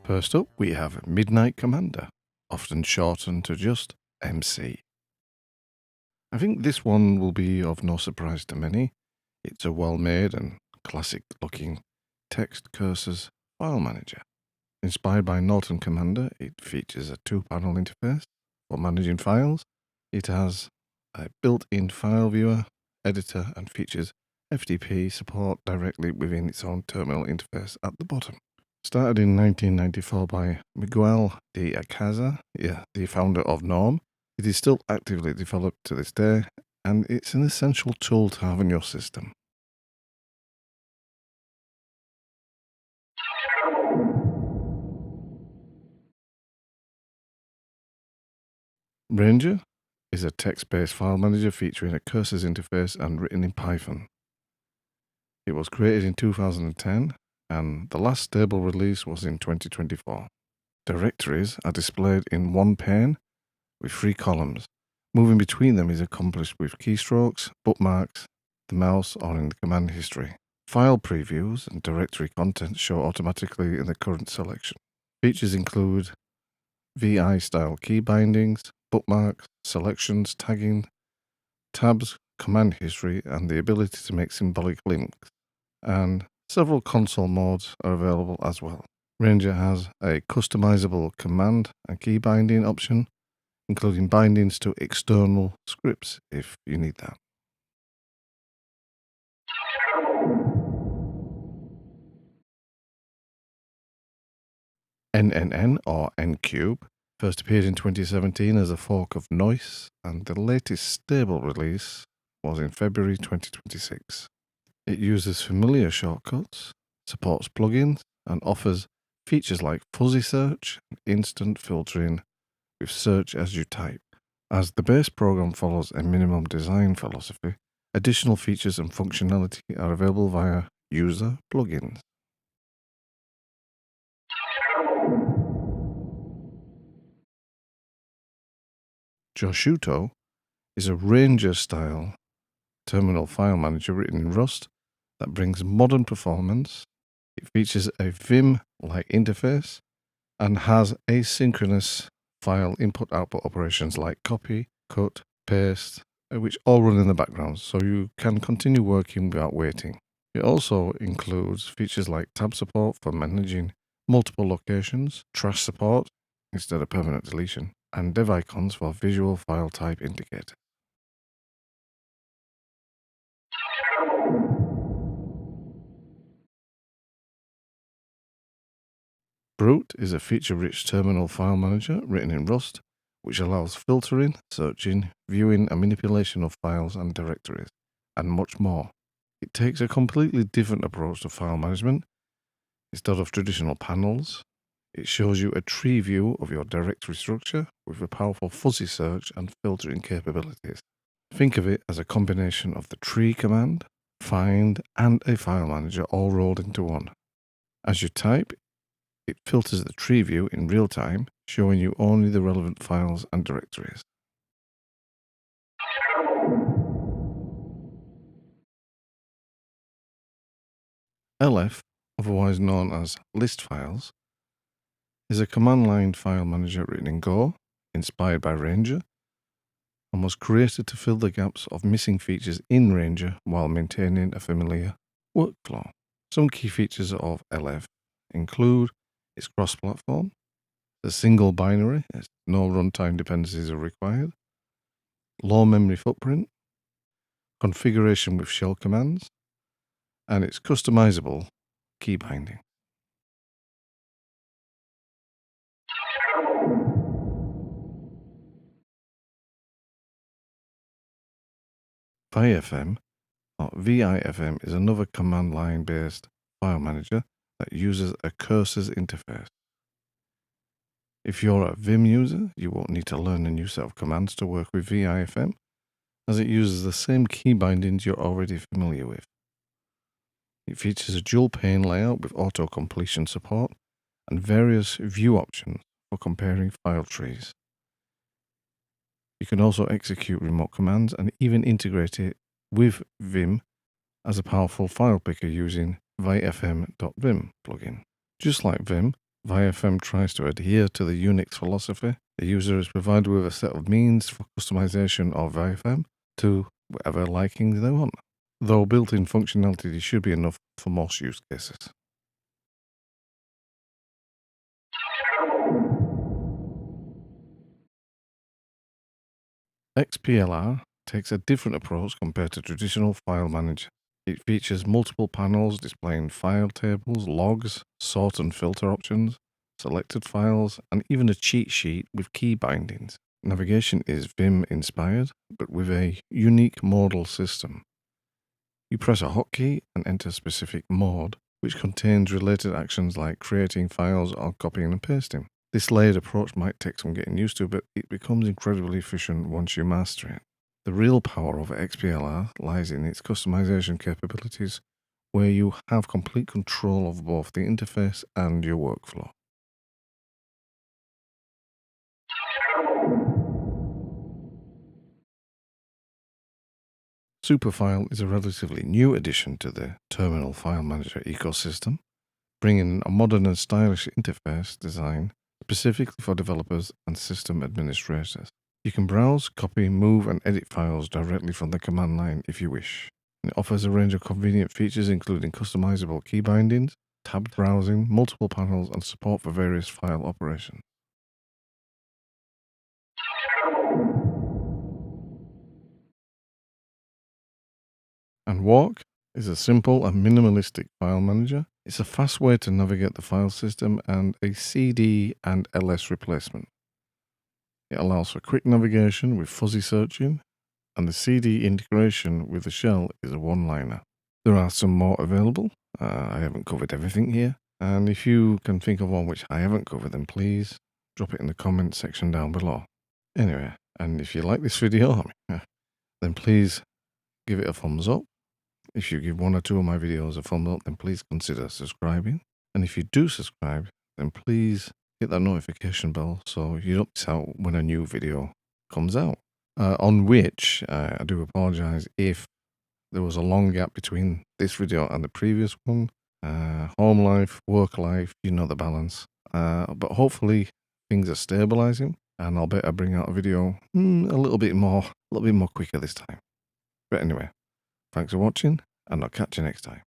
First up, we have Midnight Commander, often shortened to just MC. I think this one will be of no surprise to many. It's a well-made and classic-looking text cursors file manager. Inspired by Norton Commander, it features a two-panel interface for managing files. It has a built-in file viewer, editor, and features FTP support directly within its own terminal interface at the bottom. Started in 1994 by Miguel de Icaza, the founder of Norm. It is still actively developed to this day, and it's an essential tool to have in your system. Ranger is a text-based file manager featuring a cursors interface and written in Python. It was created in 2010, and the last stable release was in 2024. Directories are displayed in one pane with 3 columns. Moving between them is accomplished with keystrokes, bookmarks, the mouse, or in the command history. File previews and directory contents show automatically in the current selection. Features include VI-style key bindings, bookmarks, selections, tagging, tabs, command history, and the ability to make symbolic links. And several console modes are available as well. Ranger has a customizable command and key binding option, including bindings to external scripts if you need that. NNN, or Ncube, first appeared in 2017 as a fork of Noise, and the latest stable release was in February 2026. It uses familiar shortcuts, supports plugins, and offers features like fuzzy search and instant filtering with search as you type. As the base program follows a minimum design philosophy, additional features and functionality are available via user plugins. Joshuto is a Ranger-style terminal file manager written in Rust that brings modern performance. It features a Vim-like interface and has asynchronous file input-output operations like copy, cut, paste, which all run in the background, so you can continue working without waiting. It also includes features like tab support for managing multiple locations, trash support instead of permanent deletion, and dev icons for visual file type indicators. Broot is a feature-rich terminal file manager written in Rust, which allows filtering, searching, viewing, and manipulation of files and directories, and much more. It takes a completely different approach to file management. Instead of traditional panels, it shows you a tree view of your directory structure with a powerful fuzzy search and filtering capabilities. Think of it as a combination of the tree command, find, and a file manager all rolled into one. As you type, it filters the tree view in real time, showing you only the relevant files and directories. LF, otherwise known as list files, is a command line file manager written in Go, inspired by Ranger, and was created to fill the gaps of missing features in Ranger while maintaining a familiar workflow. Some key features of LF include its cross-platform, the single binary, as no runtime dependencies are required, low memory footprint, configuration with shell commands, and its customizable key binding. ViFM, or ViFM, is another command line based file manager that uses a cursors interface. If you're a Vim user, you won't need to learn a new set of commands to work with ViFM, as it uses the same key bindings you're already familiar with. It features a dual pane layout with auto-completion support and various view options for comparing file trees. You can also execute remote commands and even integrate it with Vim as a powerful file picker using ViFM.vim plugin. Just like Vim, ViFM tries to adhere to the Unix philosophy. The user is provided with a set of means for customization of ViFM to whatever liking they want, though built-in functionality should be enough for most use cases. Xplr takes a different approach compared to traditional file manager. It features multiple panels displaying file tables, logs, sort and filter options, selected files, and even a cheat sheet with key bindings. Navigation is Vim inspired, but with a unique modal system. You press a hotkey and enter a specific mode, which contains related actions like creating files or copying and pasting. This layered approach might take some getting used to, but it becomes incredibly efficient once you master it. The real power of Xplr lies in its customization capabilities, where you have complete control of both the interface and your workflow. Superfile is a relatively new addition to the terminal file manager ecosystem, bringing a modern and stylish interface design specifically for developers and system administrators. You can browse, copy, move, and edit files directly from the command line if you wish. It offers a range of convenient features including customizable key bindings, tabbed browsing, multiple panels, and support for various file operations. And Walk is a simple and minimalistic file manager. It's a fast way to navigate the file system and a CD and LS replacement. It allows for quick navigation with fuzzy searching, and the CD integration with the shell is a one-liner. There are some more available. I haven't covered everything here. And if you can think of one which I haven't covered, then please drop it in the comment section down below. Anyway, and if you like this video, then please give it a thumbs up. If you give one or two of my videos a thumbs up, then please consider subscribing. And if you do subscribe, then please hit that notification bell so you don't miss out when a new video comes out. On which I do apologize if there was a long gap between this video and the previous one. Home life, work life, you know the balance. But hopefully things are stabilizing, and I'll better bring out a video a little bit more quicker this time. But anyway, thanks for watching, and I'll catch you next time.